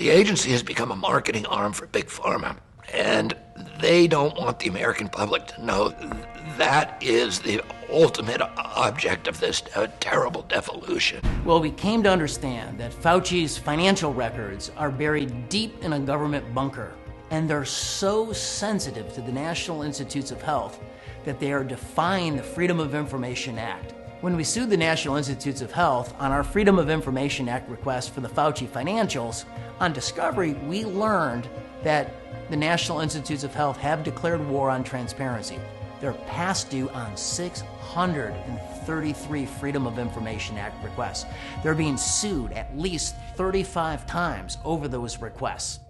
The agency has become a marketing arm for Big Pharma, and they don't want the American public to know that is the ultimate object of this terrible devolution. Well, we came to understand that Fauci's financial records are buried deep in a government bunker, and they're so sensitive to the National Institutes of Health that they are defying the Freedom of Information Act. When we sued the National Institutes of Health on our Freedom of Information Act request for the Fauci financials, on discovery, we learned that the National Institutes of Health have declared war on transparency. They're past due on 633 Freedom of Information Act requests. They're being sued at least 35 times over those requests.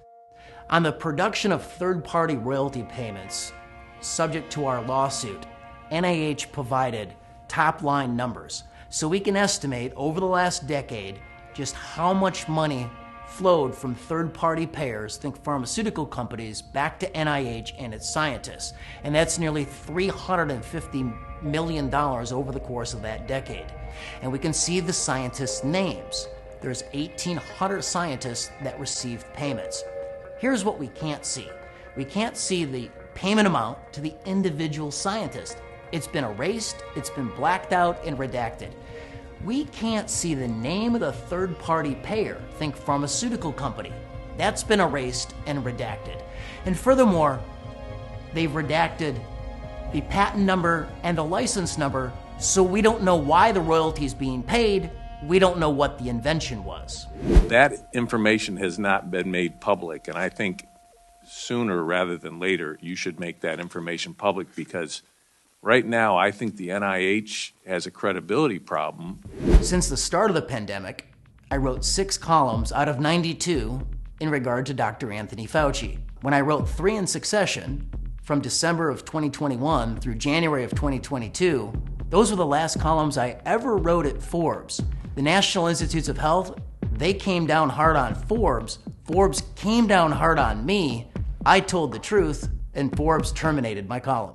On the production of third-party royalty payments, subject to our lawsuit, NIH provided top-line numbers, so we can estimate over the last decade just how much money flowed from third-party payers, think pharmaceutical companies, back to NIH and its scientists. And that's nearly $350 million over the course of that decade. And we can see the scientists' names. There's 1,800 scientists that received payments. Here's what we can't see. We can't see the payment amount to the individual scientist. It's been erased, it's been blacked out and redacted. We can't see the name of the third-party payer, think pharmaceutical company. That's been erased and redacted. And furthermore, they've redacted the patent number and the license number, so we don't know why the royalty is being paid. We don't know what the invention was. That information has not been made public, and I think sooner rather than later, you should make that information public, because right now, I think the NIH has a credibility problem. Since the start of the pandemic, I wrote 6 columns out of 92 in regard to Dr. Anthony Fauci. When I wrote 3 in succession, from December of 2021 through January of 2022, those were the last columns I ever wrote at Forbes. The National Institutes of Health, they came down hard on Forbes. Forbes came down hard on me. I told the truth, and Forbes terminated my column.